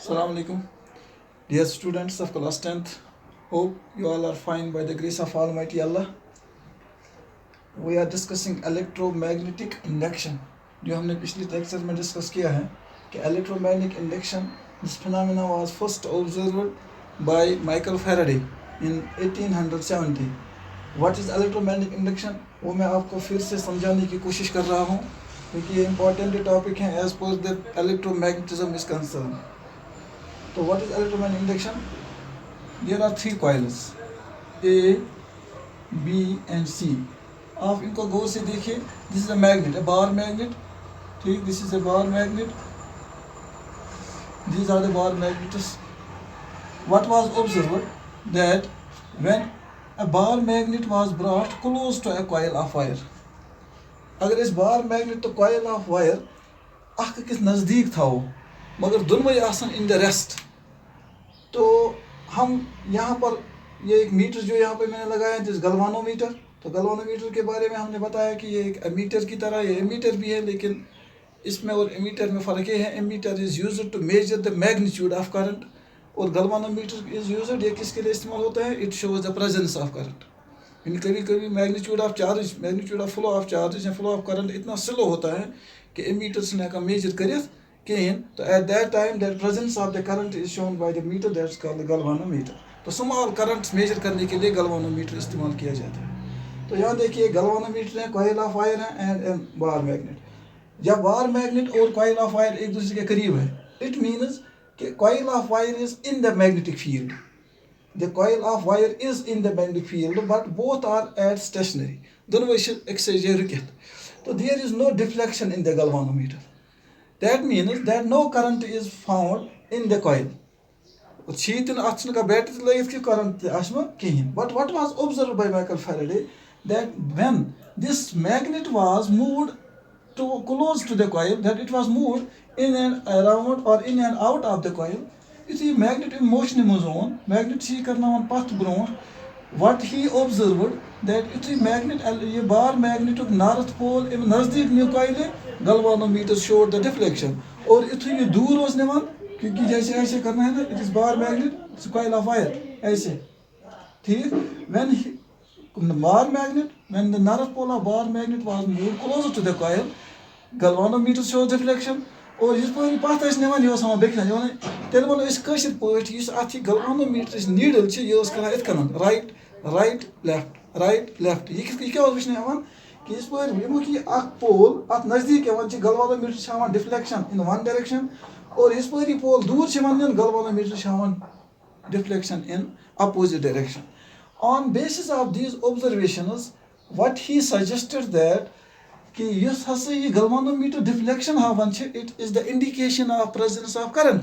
Assalamu alaikum, dear students of class 10th. Hope you all are fine by the grace of Almighty Allah. We are discussing electromagnetic induction. जो हमने पिछली lecture में discuss किया है कि electromagnetic induction, this phenomena was first observed by Michael Faraday in 1870. What is electromagnetic induction? वो मैं आपको फिर से समझाने की कोशिश कर रहा हूँ क्योंकि ये इम्पॉर्टेंट टॉपिक है as per the electromagnetism is concerned. So what is electromagnetic induction? There are three coils A, B and C. आप इनको गौर से देखिए. This is a magnet, a bar magnet. ठीक, this is a bar magnet. These are the bar magnets. What was observed that when a bar magnet was brought close to a coil of wire. अगर इस bar magnet तो coil of wire अख किस नज़दीक था वो, मगर दोनों आसन इन द रेस्ट. तो हम यहाँ पर ये एक मीटर जो यहाँ पे मैंने लगाया है जिस गलवानोमीटर, तो गलवानोमीटर के बारे में हमने बताया कि ये एक एमीटर की तरह, ये एमीटर भी है, लेकिन इसमें और एमीटर में फ़र्क ये है, ammeter is used to measure the magnitude of current और गलवानोमीटर इज़ यूज्ड, ये किसके लिए इस्तेमाल होता है? It shows the presence of current. इन कभी कभी magnitude of charge, magnitude of flow of charge या फ्लो ऑफ करंट इतना स्लो होता है कि एमीटर से ना मेजर करिए कहीं, तो at that time that presence of the current is shown by the meter, that's called the galvanometer. तो स्मॉल करंट मेजर करने के लिए गलवानोमीटर इस्तेमाल किया जाता है. तो यहाँ देखिए गलवानोमीटर है, कॉइल ऑफ वायर है एंड बार मैग्नेट. जब बार मैग्नेट और कॉइल ऑफ वायर एक दूसरे के करीब है, इट मीन्स कि coil of wire is in the magnetic field. The coil of wire is in the magnetic field, but both are at stationary. दोनों एक से रुकित. So there is no deflection in the galvanometer. That means that no current is found in the coil. शीतन अच्न का battery लगित कि current आसमा कहीं. But what was observed by Michael Faraday that when this magnet was moved to close to the coil, that it was moved in and around or in and out of the coil. If magnet in motion on, magnet see करना one path ब्रोन. What he observed that if magnet ये बार magnet of north pole इन नज़दीक new coil galvanometer showed the deflection. और if ये दूर होस ने one क्योंकि जैसे ऐसे करना है ना, it is bar magnet, it's coil of wire ऐसे. ठीक, when bar magnet, when the north pole of bar magnet was moved closer to the coil, galvanometer shows deflection. और इस पर पाथ ऐसे नेवान ये सामान बेचना जो है, तेरे वालों इस कशिर पोइट इस आती गलवानोमीटर इस नीडल चे ये उसका इस कनन राइट लेफ्ट ये क्या होता है नेवान कि इस पर ये मुझे आक पोल आत नज़दीक है वंची गलवानोमीटर शामान डिफ्लेक्शन इन वन डायरेक्शन और इस पर ही पोल दूर से वंजन गलवानोमीटर शामान deflection in opposite direction. On basis of these observations, what he suggested that कि यस हसे ये गलवानोमीटर डिफ्लेक्शन हावन छे, it is the indication of presence of current.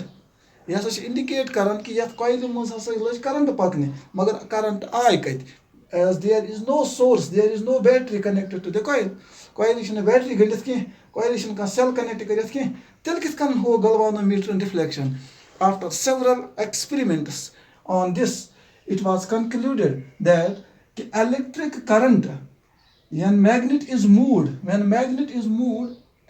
ये हसे इंडिकेट करन कि यत कॉइल मज हसे लज करंट पकने, मगर करंट आय कत as there is no source, there is no battery connected to the coil. Coil is battery गंडित के, कॉइल इज का सेल कनेक्ट करित के, तेल किस कन हो galvanometer deflection. After several experiments on this it was concluded that electric current when magnet is moved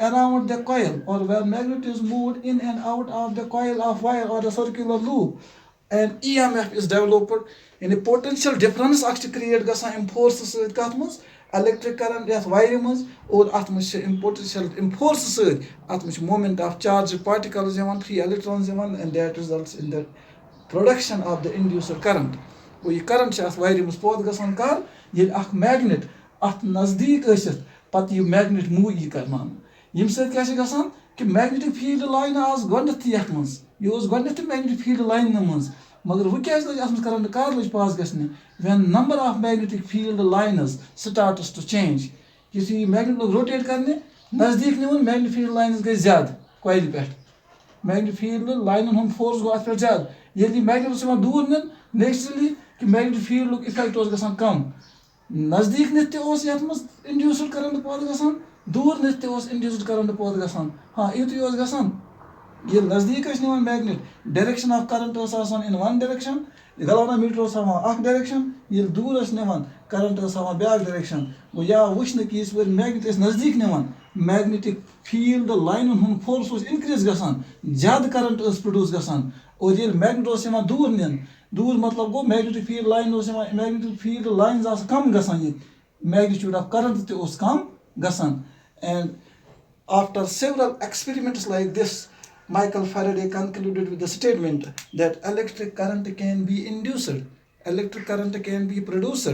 around the coil or when magnet is moved in and out of the coil of wire or the circular loop and EMF is developed in a potential difference actually create gasa force sait katmas electric current yat wire mans or atmas potential force sait atmas moment of charge particles yavan free electrons yavan and that results in the production of the inducer current. वो ये current से wire मज पौध गसान कर ये अख magnet अत नजदीक आसित पत ये मैग्नेट मूव ये करनान यम सत क्या गसान कि मैग्नेटिक फील्ड लाइन आज गंडत यथ मज ये ओस गंडत मैग्नेटिक फील्ड लाइन मज मगर वो क्या लज अत मज करंट कर लज पास गसने when number of magnetic field lines starts to change. ये मैग्नेट लोग रोटेट करने नजदीक निवन मैग्नेटिक फील्ड लाइन्स गई ज्यादा कॉइल पे, मैग्नेटिक फील्ड लाइन हम फोर्स गो अत पे ज्यादा. यदि मैग्नेट से दूर निन नेचुरली कि मैग्नेटिक फील्ड लुक इफेक्ट ओस गसान कम. नजदीक नित ओस यथ मज इंड्यूस्ड करंट पौध गसान, दूर नित ओस इंड्यूस्ड करंट पौध गसान. हाँ युत ओस गसान ये नजदीक अस निवान मैग्नेट डायरेक्शन ऑफ करंट ओस आसान इन वन डायरेक्शन, गलवानोमीटर ओस हावन अख डायरेक्शन, ये दूर अस निवान करंट ओस हावन ब्याक डायरेक्शन. गो या वुचन कि इस पर मैग्नेट इस नजदीक निवान मैग्नेटिक फील्ड लाइन हूँ फोर्स इनक्रीज गसान ज़्यादा करंट प्रोड्यूस गसान और ये मैग्नेट दूर नीन दूर मतलब गो magnetic field line magnetic field line कम गसान ये magnitude of current te kam gasan. And after several experiments like this, Michael Faraday concluded with the statement that electric current can be induced, electric current can be produced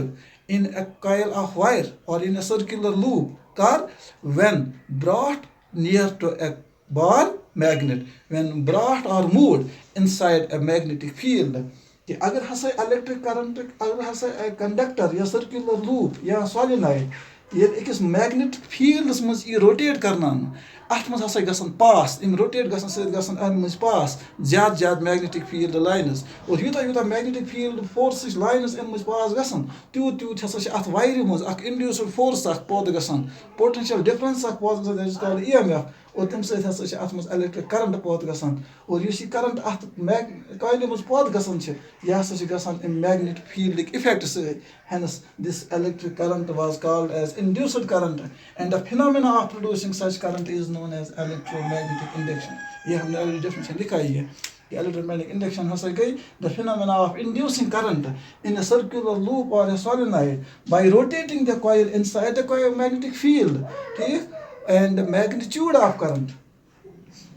in a coil of wire or in a circular loop car when brought near to a ball magnet, when brought or moved inside a magnetic field. कि अगर हसा electric current अगर हसा conductor या circular loop या solenoid ये अकिस magnetic fields मज rotate करना अत मज हसा गसन पास इम रोटेट गसन सत गसन अम मज पास ज्यादा मैग्नेटिक फील्ड लाइन्स और यूता यूता मैग्नेटिक फील्ड फोर्स लाइन्स अम मज पास गसन त्यूत त्यूत हसा अत वायर मज अख इंड्यूस्ड फोर्स अख पौध गसन पोटेंशियल डिफरेंस अख पौध गसन दैट इज कॉल्ड ईएमएफ और तम सत हसा अत मज इलेक्ट्रिक करंट पौध गसन और युस ये करंट अत कॉइल मज पौध गसन छ यह हसा गसन मैग्नेटिक फील्ड इफेक्ट सत hence this electric current was called as induced current and the phenomena of producing such current is known as electromagnetic induction. ये हमने already definition लिखा ही है कि electromagnetic induction हसा गई the phenomena of inducing current in a circular loop or a solenoid by rotating the coil inside the coil magnetic field, ठीक, and the magnitude of current.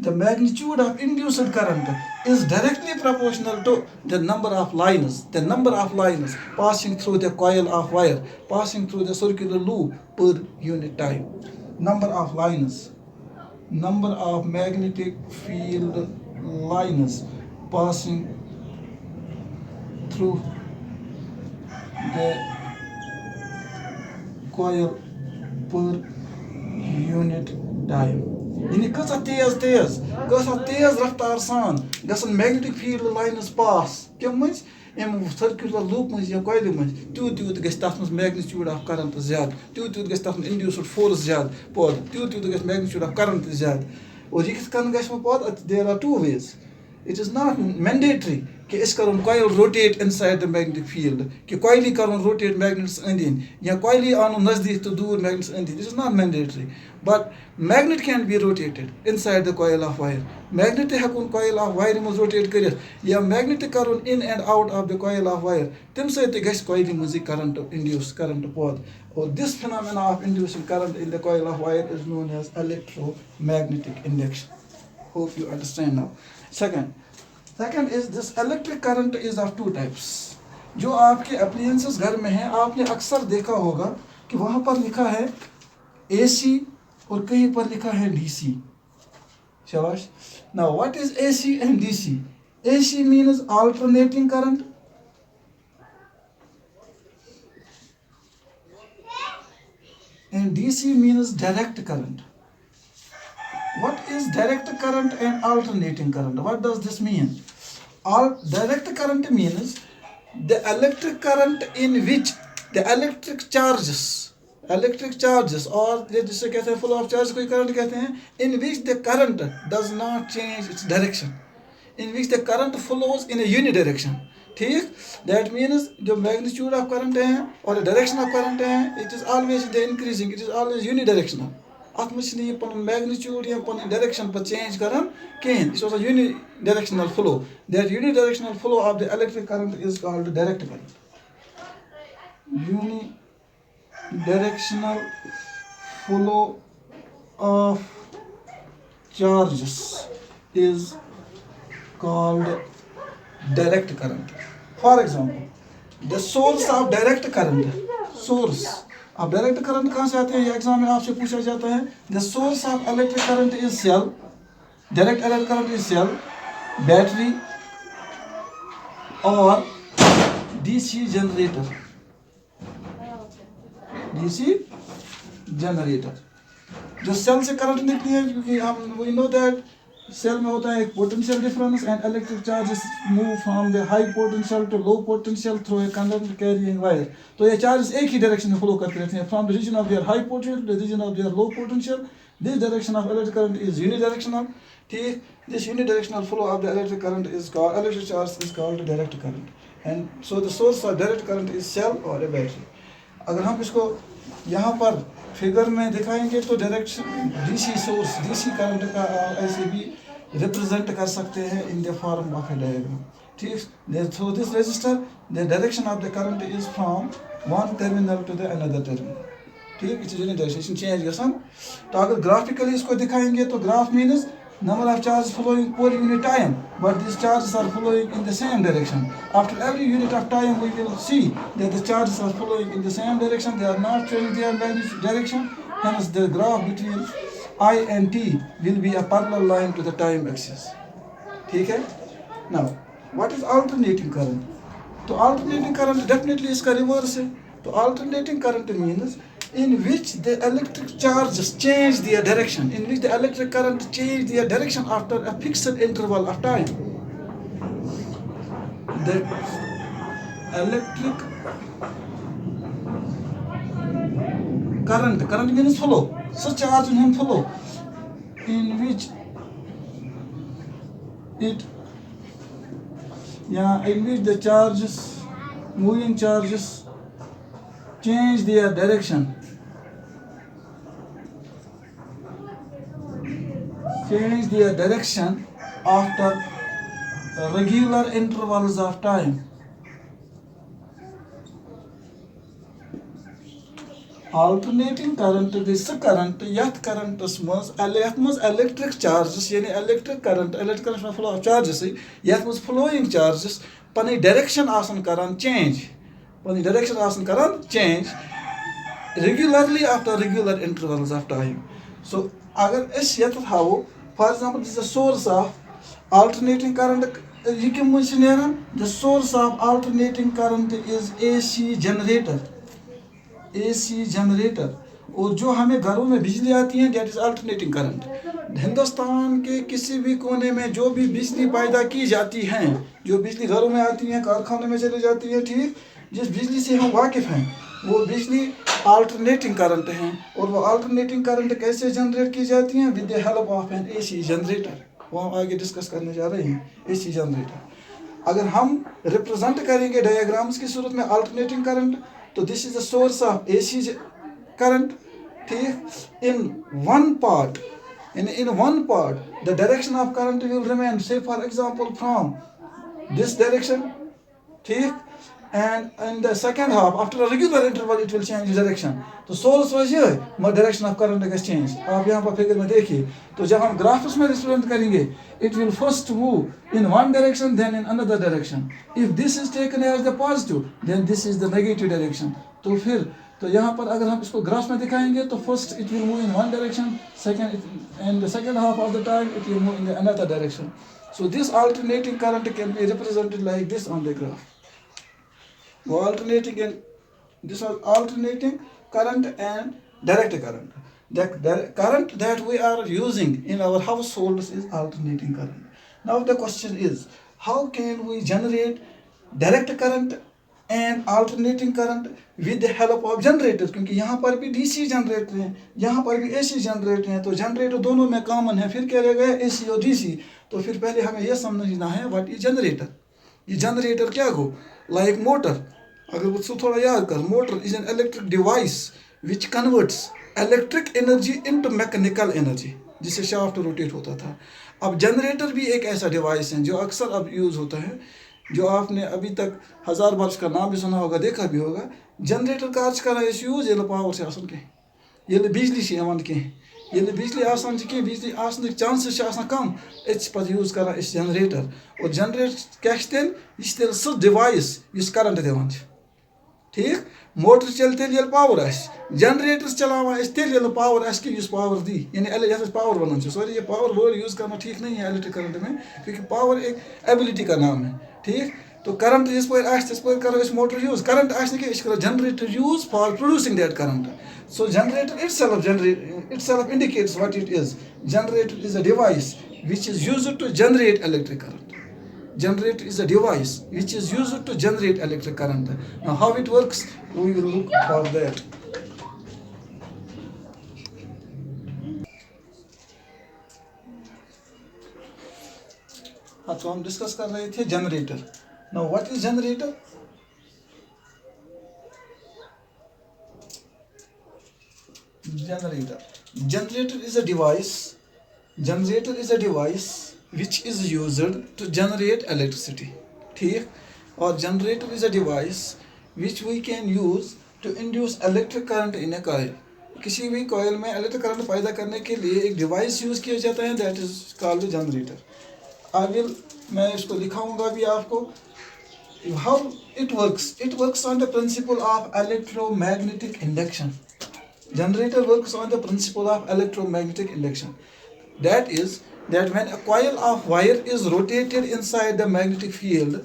The magnitude of induced current is directly proportional to the number of lines passing through the coil of wire, passing through the circular loop per unit time. Number of magnetic field lines passing through the coil per unit time. यानी कसा तेज रफ्तार सान गसन magnetic field lines pass कम मज M circular loop मज या coil मज त्यूत त्यूत गस तथ मज मैग्नीट्यूड ऑफ करंट ज्यादा त्यूत त्यूत गस तथ इंड्यूस्ड फोर्स ज्यादा पौध त्यूत त्यूत गस मैग्नीट्यूड ऑफ करंट ज्यादा और ये किस कन गस पौध there are two ways it is not mandatory कि इस करूँ coil rotate inside the magnetic field कि कॉइल करूँ रोटेट मैग्नेट्स अंदि या कॉइल आनो नजदीक तो दूर मैग्नेट्स अंदि it is not mandatory but magnet can be rotated inside the coil of wire. Magnet hekun coil of wire muz rotate karit ya magnet karun in and out of the coil of wire tim sayt gas coil muz current induce current pod or this phenomena of inducing current in the coil of wire is known as electromagnetic induction. Hope you understand now. Second is this electric current is of two types. जो आपके appliances घर में हैं आपने अक्सर देखा होगा कि वहाँ पर लिखा है AC और कहीं पर लिखा है DC. शाबाश. Now what is AC and DC? AC means alternating current and DC means direct current. What is direct current and alternating current? What does this mean? Direct current means the electric current in which the electric charges और जिसे कहते हैं full of charge कोई current कहते हैं in which the current does not change its direction, in which the current flows in a unidirection. ठीक, that means जो magnitude of current है और direction of current है it is always the increasing, it is always unidirectional. अत में ये पन magnitude या पन direction पर change करन कहीं it was a unidirectional flow. That unidirectional flow of the electric current is called direct current. Unidirectional flow of charges is called direct current. For example, the source of direct current, source of direct current कहाँ से आते हैं? ये exam में आपसे पूछा जाता है. The source of electric current is cell. Direct electric current is cell, battery or DC generator. DC generator. जो सेल से करंट निकली है क्योंकि हम वी नो दैट सेल में होता है एक potential difference and electric charges move from the high potential to low potential through a conductor carrying wire. तो ये चार्जेस एक ही डायरेक्शन में फ्लो करते रहते हैं from the region of their high potential to the region of their low potential. This direction of electric current is unidirectional. ठीक, this unidirectional flow of the electric current is called electric charge is called direct current and so the source of direct current is cell और a battery. अगर हम इसको यहाँ पर figure में दिखाएंगे तो direction DC source DC current का ऐसे भी रिप्रेजेंट कर सकते हैं in the form of a diagram. ठीक, through this resistor the direction of the current is from one terminal to the another terminal. ठीक, इस डायरेक्शन चेंज गसान। तो अगर ग्राफिकली इसको दिखाएंगे तो graph means number of charges flowing per unit time, but these charges are flowing in the same direction. After every unit of time we will see that the charges are flowing in the same direction, they are not changing their direction, hence the graph between I and T will be a parallel line to the time axis. ठीक है। Now what is alternating current? तो alternating current definitely इसका reverse है। तो alternating current means in which the electric charges change their direction, in which the electric current change their direction after a fixed interval of time. The electric current means flow, so charge in flow in which the charges, moving charges change their direction, after regular intervals of time. Alternating current is current yath current mans electric charges yani electric current flow of charges yath mans flowing charges pani direction asan karan change regularly after regular intervals of time. So agar is yath how, for example, this is the source of alternating current. The source of alternating current is AC generator, और जो हमें घरों में बिजली आती है that is alternating current. Hindustan के किसी भी कोने में जो भी बिजली पैदा की जाती है, जो बिजली घरों में आती है, कारखानों में चली जाती है, ठीक, जिस बिजली से हम वाकिफ हैं वो बिजली अल्टरनेटिंग करंट है। और वो अल्टरनेटिंग करंट कैसे जनरेट की जाती है? With the help of N AC generator. वो हम आगे डिस्कस करने जा रहे हैं, एसी जनरेटर। अगर हम रिप्रेजेंट करेंगे डायग्राम्स की सूरत में अल्टरनेटिंग करंट, तो this is the source of AC current, ठीक। In one part the direction of current will remain, say for example from this direction, ठीक, and in the second half after a regular interval it will change direction. तो source wise ये है direction of current का change. आप यहाँ पर figure में देखिए, तो जब हम ग्राफ्स में रिप्रेजेंट करेंगे it will first move in one direction then in another direction. If this is taken as the positive then this is the negative direction. तो फिर तो यहाँ पर अगर हम इसको ग्राफ में दिखाएंगे तो first it will move in one direction, second in the second half of the time it will move in another direction. So this alternating current can be represented like this on the graph. This was alternating current and direct current. The current that we are using in our households is alternating current. Now the question is, how can we generate direct current and alternating current with the help of generators? क्योंकि यहाँ पर भी DC generator हैं, यहाँ पर भी AC generator हैं, तो जनरेटर दोनों में कॉमन है, फिर क्या रह गया AC और DC. तो फिर पहले हमें यह समझना है व्हाट इज जनरेटर. ये जनरेटर क्या हो, लाइक मोटर. अगर वो थोड़ा याद कर, motor is an electric device which converts electric energy into mechanical energy, जिससे शाफ्ट रोटेट होता था. अब जनरेटर भी एक ऐसा डिवाइस है जो अक्सर अब यूज़ होता है, जो आपने अभी तक 1000 बार उसका नाम भी सुना होगा, देखा भी होगा. जनरेटर का यूज ये पावर से आसान कह, ये बिजली से यवान कह, ये बिजली आसान कह, बिजली आसन चांसेस कम, पे यूज कर जनरेटर. और जनरेटर क्या तेल सह डिवाइस इस करंट दिवान, ठीक. मोटर चल तेल पावर जनरेटर चलावान तेल पावर कि पावर दी, यानी पावर वन. सॉरी, ये पावर वर्ड यूज करना ठीक नहीं है इलेक्ट्रिक करंट में, क्योंकि पावर एक एबिलिटी का नाम है, ठीक. तो करंट जिस पर करो मोटर यूज, करंट कर generator use for producing that current. So generator itself indicates what it is. Generator is a device which is used to generate electric current. Generator is a device which is used to generate electric current. Now how it works, we will look for that. तो हम discuss कर रहे थे generator. Now what is generator? Generator. Generator is a device. Generator is a device which is used to generate electricity. ठीक? और generator is a device which we can use to induce electric current in a coil. किसी भी coil में electric current पैदा करने के लिए एक device use किया जाता है, that is called a generator. मैं इसको दिखाऊंगा भी आपको. How it works? It works on the principle of electromagnetic induction. Generator works on the principle of electromagnetic induction. That is, that when a coil of wire is rotated inside the magnetic field,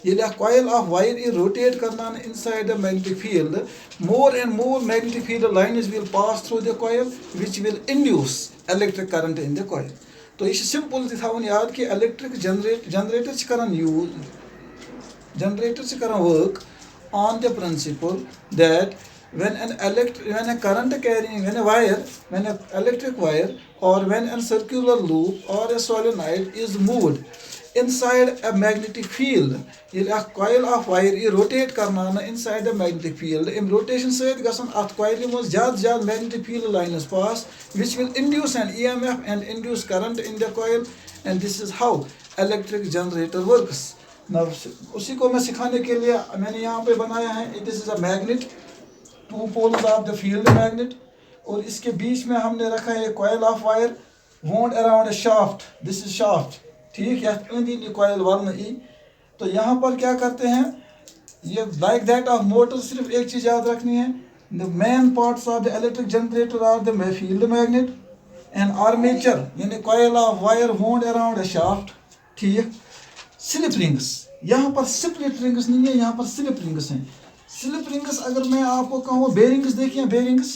यदि a coil of wire is rotate करना inside the magnetic field, more and more magnetic field lines will pass through the coil, which will induce electric current in the coil. तो ये simple थावन याद कि electric generator च करन use, generator च करन work on the principle that when an electric wire or when a circular loop or a solenoid is moved inside a magnetic field, a coil of wire is rotate karna inside the magnetic field. In rotation side gasan at coil mos jad magnetic field lines pass, which will induce an EMF and induce current in the coil, and this is how electric generator works. Now उसी को मैं सिखाने के लिए मैंने यहाँ पे बनाया है. This is a magnet, two poles of the field magnet, और इसके बीच में हमने रखा है coil of wire wound around a shaft. This is shaft. ठीक है, ये coil वर्ण ई. तो यहाँ पर क्या करते हैं, ये like that of motor, सिर्फ एक चीज याद रखनी है. The main parts of the electric generator are the field magnet and armature, यानी coil of wire wound around a shaft. ठीक. स्लिप रिंग्स, यहाँ पर स्प्लिट रिंग्स नहीं है, यहाँ पर स्लिप रिंग्स हैं. स्लिप रिंग्स अगर मैं आपको कहूँ, बेरिंग्स देखिए, बेरिंग्स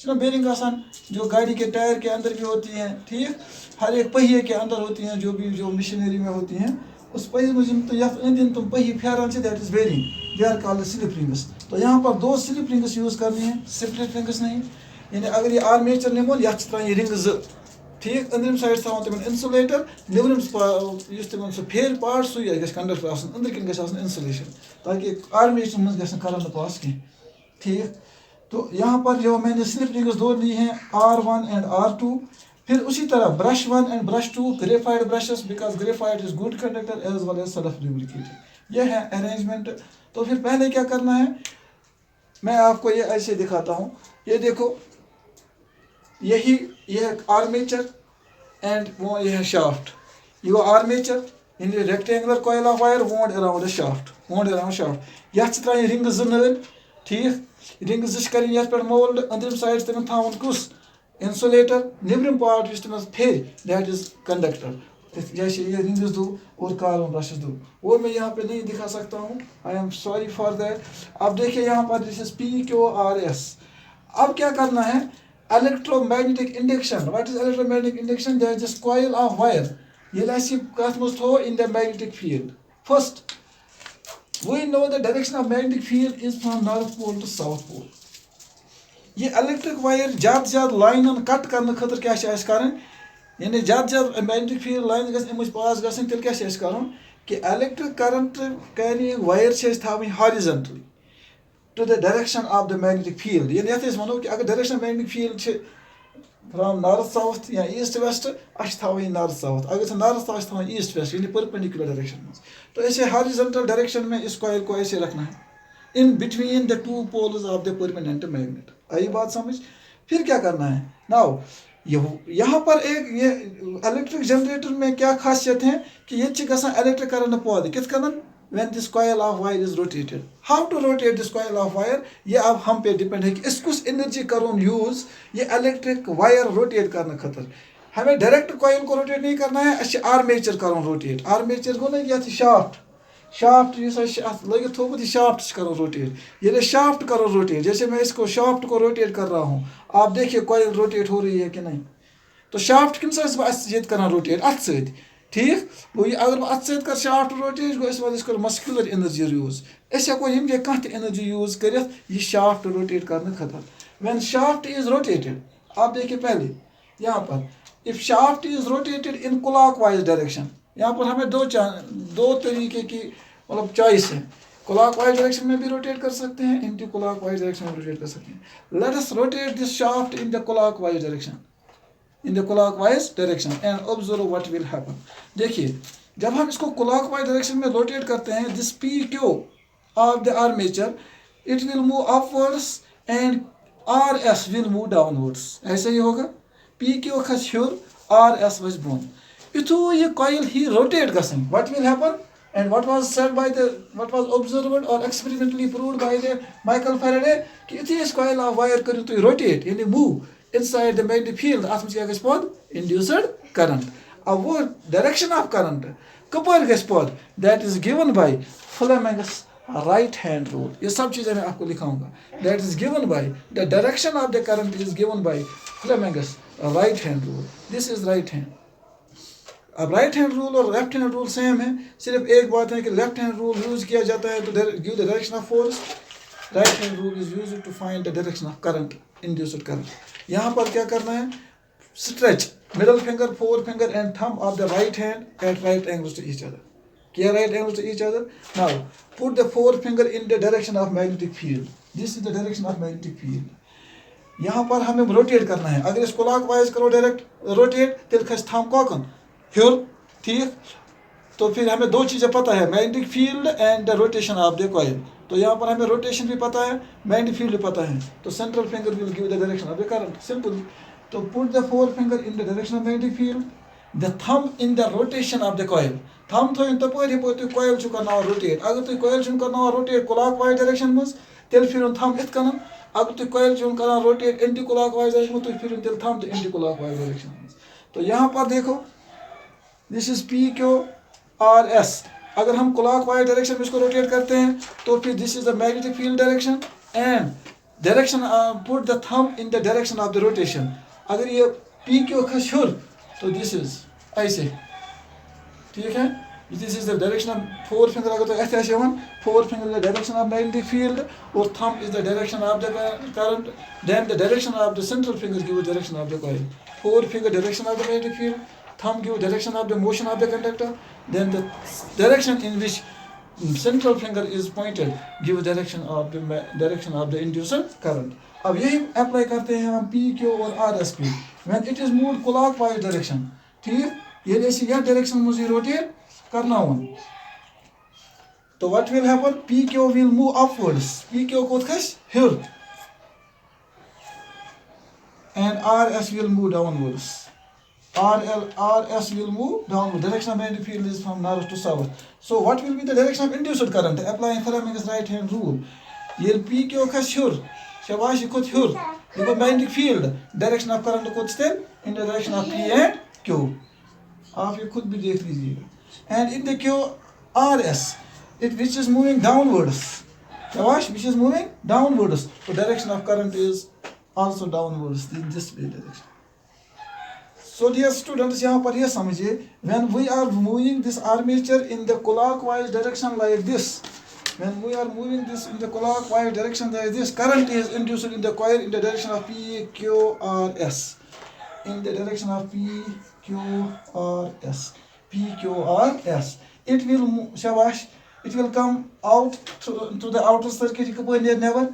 ना, बेरिंग आसान जो गाड़ी के टायर के अंदर भी होती हैं. ठीक, हर एक पहिए के अंदर होती हैं, जो मशीनरी में होती हैं. उस पहिए में तो यथ अंदिन तुम पहिए फेरान से, that is bearing, they are called slip rings. तो यहाँ पर दो स्लिप रिंग्स यूज करनी है, स्प्लिट रिंग्स नहीं. यानी अगर ये आर्मेचर निमो यथ तरह रिंग ज. ठीक, अंदरिम साइड थवन तम इंसुलेटर, निबरिम तम सह फेर पार्ट सू कंडक्टर अंदर कन इंसुलेशन, ताकि आर्मेचर मज ग करंट पास कह. ठीक, तो यहाँ पर जो मैंने स्लिप रिंग्स दो ली हैं, R1 एंड R2. फिर उसी तरह brush 1 and brush 2 graphite brushes, because graphite is good conductor as well as self lubricating. ये है अरेंजमेंट. तो फिर पहले क्या करना है, मैं आपको ये ऐसे दिखाता हूँ. ये देखो, ये आर्मेचर एंड वो ये है शाफ्ट. ये armature in rectangular coil of wire wound around the shaft, यह तरह रिंग ज. ठीक, रिंग ज कर पे मोल्ड, अंदरिम साइड तम थवन कुस इंसुलेटर, निबरिम पार्ट इस तम फेर, दैट इज कंडक्टर. जैसे ये रिंग्स दो और कार्बन ब्रशेस दो, वो मैं यहाँ पे नहीं दिखा सकता हूँ, I am sorry for that. अब देखिए यहाँ पर दिस इज PQRS. अब क्या करना है, electromagnetic induction. What is electromagnetic induction? There is this coil of wire. ये ऐसी कथ मज थो in the magnetic field. First, we know the direction of magnetic field is from north pole to south pole. ये electric wire ज्यादा line cut करने खतर क्या ऐसे करन, यानी ज्यादा magnetic field लाइन गस इमज पास गसन, तेल क्या ऐसे करन कि electric current कैरी wire से थावी horizontally to the direction of the magnetic field. यानी यथ इस वनो कि अगर direction magnetic field छ from north south या east west, अश थावी north south. अगर north south थावी east west, यानी perpendicular direction में. तो ऐसे horizontal direction में इस coil को ऐसे रखना है, in between the two poles of the permanent magnet. आई बात समझ. फिर क्या करना है, नाउ यहाँ पर एक ये इलेक्ट्रिक जनरेटर में क्या खासियत है कि ये इलेक्ट्रिक करंट पौधे किस करन, when this coil of wire is rotated. How to rotate this coil of wire, ये अब हम पे डिपेंड है कि इसको एनर्जी करूँ यूज ये इलेक्ट्रिक वायर रोटेट करने खतर. हमें डायरेक्ट कॉइल को रोटेट नहीं करना है, अच्छे आर्मेचर करूँ रोटेट. आर्मेचर को नहीं, यह शाफ्ट लगे थोपुत शाफ्ट करो रोटेट. ये शाफ्ट करो रोटेट, जैसे मैं इसको शाफ्ट को रोटेट कर रहा हूँ, आप देखिए कॉइल रोटेट हो रही है कि नहीं. तो शाफ्ट कम से कर रोटेट अथ सत. ठीक, गो अगर बह अथ कर शाफ्ट रोटेट गो कर मस्कुलर एनर्जी यूज. हेको यम कह एनर्जी यूज कर यह शाफ्ट रोटेट करने खतर. व्हेन शाफ्ट इज रोटेटेड, आप देखिए पहले यहाँ पर, if shaft is rotated in clockwise direction, यहाँ पर हमें दो तरीके की मतलब चॉइस है. क्लॉकवाइज डायरेक्शन में भी रोटेट कर सकते हैं, एंटी क्लॉकवाइज डायरेक्शन में रोटेट कर सकते हैं। Let us rotate this shaft in the clockwise direction, in the clockwise direction and observe what will happen. देखिए जब हम इसको क्लॉकवाइज डायरेक्शन में रोटेट करते हैं, this P Q of the armature it will move upwards and R S will move downwards. ऐसे ही होगा, पी क्यू खस हूर, आर एस वस बोन। इथु ये कॉइल ही रोटेट गसन, what will happen and what was said by the, what was observed or experimentally proved by the Michael Faraday कि इथि इस coil of wire करू तो rotate यानी move inside the magnetic field, अथ क्या गस पद induced current। अब वो direction of current कपर गस पद that is given by Fleming's right hand rule। ये सब चीजें मैं आपको लिखाऊंगा। that is given by the direction of the current is given by Fleming's right hand rule। this is right hand। अब right hand rule और left hand rule same है, सिर्फ एक बात है कि लेफ्ट हैंड रूल यूज किया जाता है to give the direction of force, right hand rule is used to find the direction of current, induced current. यहाँ पर क्या करना है, stretch middle finger, forefinger and thumb of the right hand at right angles to each other. किया right angles to each other. Now put the forefinger in the direction of magnetic field, this is the direction of magnetic field. यहाँ पर हमें rotate करना है, अगर इसको clockwise करो direct rotate, तेल खस थंब कौन ह्योर, ठीक। तो फिर हमें दो चीज़ें पता है, magnetic field and the rotation of the coil. तो यहाँ पर हमें रोटेशन भी पता है, मैग्नेटिक फील्ड भी पता है, तो central finger will give the direction of the current, simple. तो put the forefinger in the direction of magnetic field, the thumb in the rotation of the coil. Thumb थो तपरि तुम coil करना rotate, अगर तुम coil करना rotate clockwise direction में तेल फिर थंब इत कन, अगर तुम कॉइल करना रोटेट एंटी क्लॉकवाइज डायरेक्शन में तुम फिर तेल थंब एंटी क्लॉकवाइज डायरेक्शन में। तो यहाँ पर देखो this is P Q R S. अगर हम क्लॉकवाइज डायरेक्शन में इसको रोटेट करते हैं तो फिर this is the magnetic field direction and direction, put the thumb in the direction of the rotation. अगर ये पी क्यू खस हूर तो दिस इज ऐसे, ठीक है। This is the direction of forefinger, अगर तो ऐसे ऐसे forefinger is the direction of magnetic field और thumb is the direction of the current, then the direction of the central finger gives direction of the coil. Forefinger direction of the magnetic field, thumb give direction of the motion of the conductor, then the direction in which central finger is pointed give direction of the induced current। अब यही apply करते हैं हम P, Q और R, S पे। when it is moved clockwise direction, ठीक, ये जैसे यह डायरेक्शन मुझे रोटेट करना हो तो what will happen, P, Q will move upwards, P, Q को खस हिर and R, S will move downwards, R, S will move downward. Direction of magnetic field is from north to south. So what will be the direction of induced current? Applying Fleming's right hand rule. ये P क्यों खस हूर, शाबाश ये खुद हूर, देखो magnetic field, direction of current खुद still in the direction of P and Q। आप ये खुद भी देख लीजिएगा। And in the Q, R, S, it which is moving downwards, शाबाश, which is moving downwards. So direction of current is also downwards in this way direction। So dear students, यहाँ पर यह समझिए, when we are moving this armature in the clockwise direction like this, when we are moving this in the clockwise direction like this, current is induced in the coil in the direction of P, Q, R, S, in the direction of P, Q, R, S, P, Q, R, S. It will move, shabash, it will come out to the outer circuit never,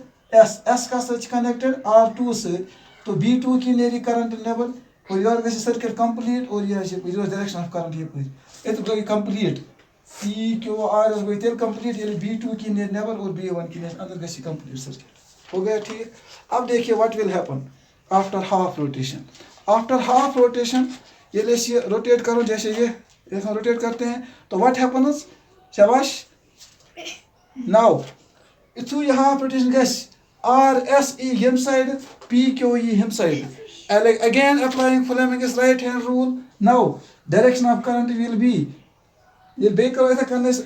S का such connected R2 से, तो B2 की नेरी current never, और यार वैसे circuit complete और ये direction of current ये पर इतना गई complete P, Q, R S गई तेल कंप्लीट, ये B2 की नेबर और B1 की अंदर गई कंप्लीट सर्किट हो गया, ठीक। अब देखिए what will happen after half rotation. After half rotation ये ले रोटेट करो, जैसे ये रोटेट करते हैं तो व्हाट हैपन्स, शाबाश। नाउ इथु ये हाफ रोटेशन गस R, S ई हिम साइड, P, Q ई हिम side. Again applying Fleming's right hand rule, now direction of current will be, ये बेकर ऐसा करने से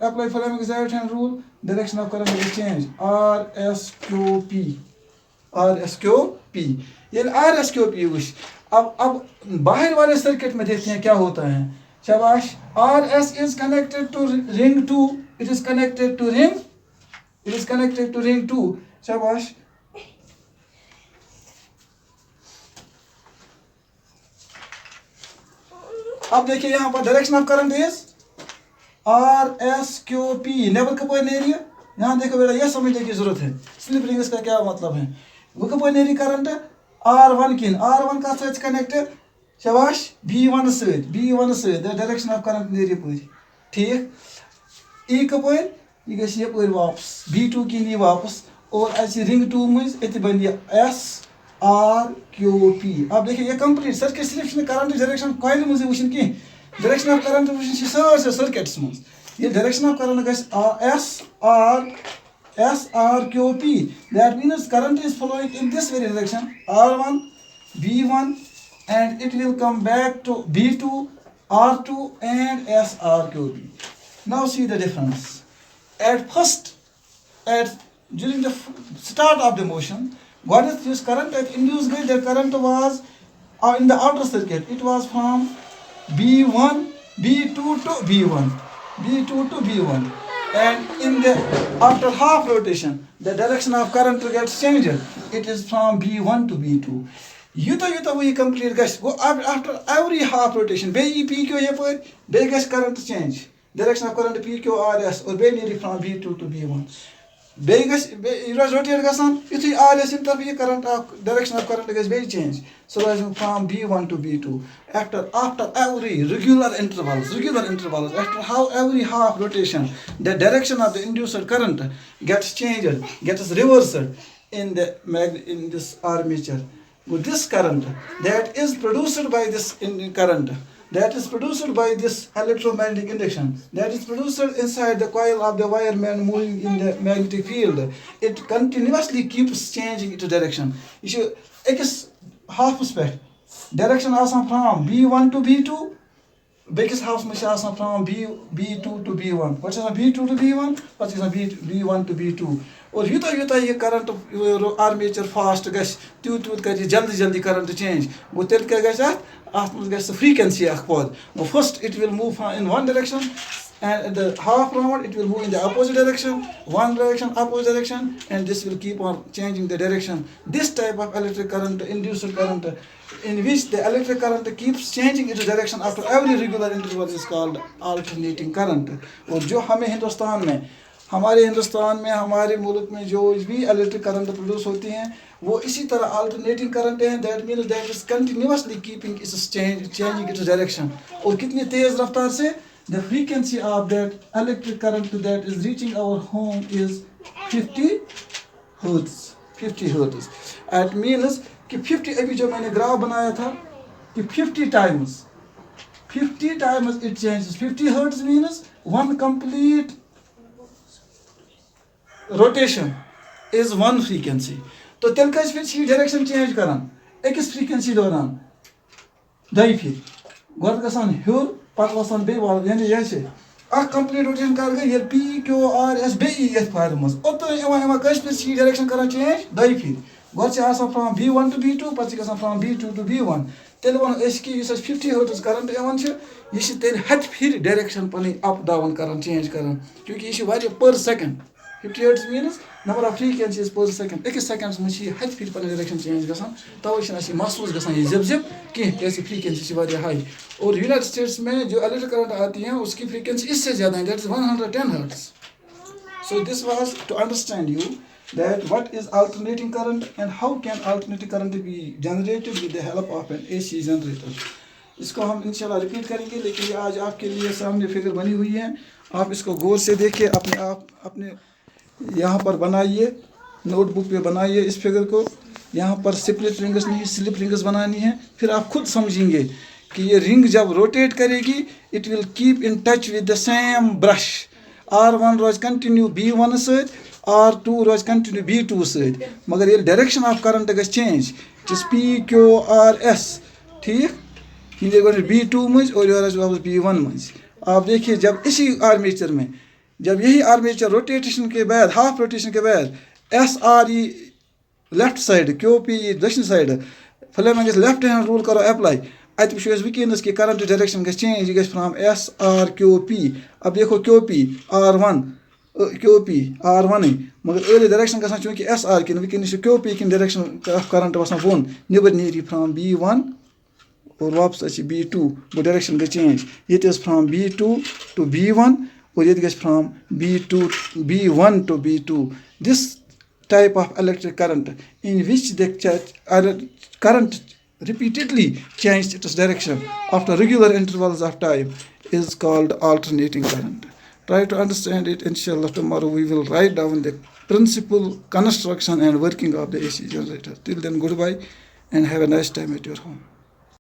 apply Fleming's right hand rule, direction of current will change, R, S, Q, P, R, S, Q, P। ये R, S, Q, P wish. अब बाहर वाले circuit में देखते हैं क्या होता है, शाबाश। R, S is connected to ring 2, it is connected to ring 2, शाबाश। अब देखिए यहाँ पर direction of current is RSQP नेबर कप नेरी यहाँ देखो बेटा यह समझने की जरूरत है स्लिप रिंग्स का क्या मतलब है वो कप नेरी करंट R1 किन R1 का सच कनेक्ट शाबाश B1 सहित द डायरेक्शन ऑफ करंट नेरी पूरी ठीक ई कप यह गई यप वापस B2 किन यह वापस और अच्छे रिंग 2 मज ये बन SRQP अब देखिए ये कंप्लीट सर्किट सिर्फ करंट डायरेक्शन कॉइल मज वुचन की डायरेक्शन ऑफ करंट वुचन सारे सर्किट्स मज ये डायरेक्शन ऑफ करंट गई SRQP that means current is flowing in this very direction R1 B1 and it will come back to B2 R2 and SRQP. Now see the difference. At first, during the start of the motion, what is this current that induced by the current was in the outer circuit. It was from B1, B2 to B1, B2 to B1, and in the after half rotation, the direction of current gets changed. It is from B1 to B2. Yuta we complete guys. Go after every half rotation. Be PQ here, be guys current change. Direction of current PQRS or be from B2 to B1. Begas rotate gasan if RS in the current direction of current is change. So from B1 to B2 after every regular intervals after every half rotation the direction of the induced current gets changed, gets reversed in this armature. With this current that is produced by this current that is produced by this electromagnetic induction, that is produced inside the coil of the wire moving in the magnetic field, it continuously keeps changing its direction. It is half spec direction also from B1 to B2, biggest half also from B2 to B1. What is B2 to B1? What is B1 to B2? और युता ये current armature fast गस तूत कर जल्दी current change गो तेल क्या गस अत मज गस frequency अख पद first it will move in one direction and at the half round it will move in the opposite direction, one direction, opposite direction, and this will keep on changing the direction. This type of electric current, induced current, in which the electric current keeps changing its direction after every regular interval is called alternating current. और जो हमें हमारे हिंदुस्तान में हमारे मुल्क में जो भी इलेक्ट्रिक करंट प्रोड्यूस होती हैं वो इसी तरह अल्टरनेटिंग करंट हैं. That means that is continuously keeping it's changing its direction. और कितनी तेज रफ्तार से the frequency of that electric current that is reaching our home is 50 hertz. 50 hertz. It means कि 50 अभी जो मैंने ग्राफ बनाया था कि 50 times it changes. 50 hertz means one complete rotation is one frequency. तो तेल का फिर डायरेक्शन चेंज करान एक फ्रीक्वेंसी दौरान दई फिर गोद गसान ह्योर पत वसान बे वाल यानी जैसे अ कंप्लीट रोटेशन कर गई ये पी क्यू आर एस बे एस फायर मस ओतो एवा कस फिर सी डायरेक्शन करन चेंज दई फिर गोद से आसा फ्रॉम B1 to B2 पत गसान फ्रॉम B2 to B1 तेल वन एस की इस 50 हर्ट्ज करंट एवन छ ये छ तेल हट फिर डायरेक्शन पनी अप डाउन करन चेंज करन क्योंकि ये छ वारे पर second 50 hertz means number of frequencies per second. एक सेकंड में छी हट फिर पने डायरेक्शन चेंज गसान तवे छ अछि महसूस गसान ये जब कि ऐसी फ्रीक्वेंसी छी वारे हाई. और यूनाइटेड स्टेट्स में जो इलेक्ट्रिक करंट आती है उसकी फ्रीक्वेंसी इससे ज्यादा है, that is 110 hertz. So this was to understand you that what is alternating current and how can alternating current be generated with the help of an AC generator. इसको हम इंशाल्लाह repeat करेंगे, लेकिन ये आज आपके लिए सामने फिगर बनी हुई है. आप इसको गौर से देखिए, अपने यहाँ पर बनाइए, नोटबुक पे बनाइए इस फिगर को. यहाँ पर स्प्लिट रिंग्स नहीं स्लिप रिंग्स बनानी है. फिर आप खुद समझेंगे कि ये रिंग जब रोटेट करेगी it will keep in touch with the same brush. R1 रोज कंटिन्यू B1 सत, R2 रोज कंटिन्यू B2 सत, मगर ये डायरेक्शन ऑफ करंट गस चेंज. It is PQRS. ठीक, ये B2 मज और वापस B1 मज. आप देखिए जब इसी आर्मेचर में जब यही आर्मेचर रोटेशन के बाद हाफ रोटेशन के बाद SRE लेफ्ट साइड QP दक्षिण side Fleming left hand rule करो अप्लाई अत वो वनस कि करंट डायरेक्शन गस चेंज गस फ्रॉम SRQP. अब देखो QP R1 मगर अर्ली डायरेक्शन गसान चूंकि SR किन वनस QP किन डायरेक्शन करंट वसान बोन निबर नीरी फ्रॉम B1 और वापस अच्छी B2 वो डायरेक्शन गई change. It is from B2 to B1 or it gets from B1 to B2. This type of electric current in which the current repeatedly changed its direction after regular intervals of time is called alternating current. Try to understand it. Inshallah, tomorrow we will write down the principle, construction and working of the AC generator. Till then, goodbye and have a nice time at your home.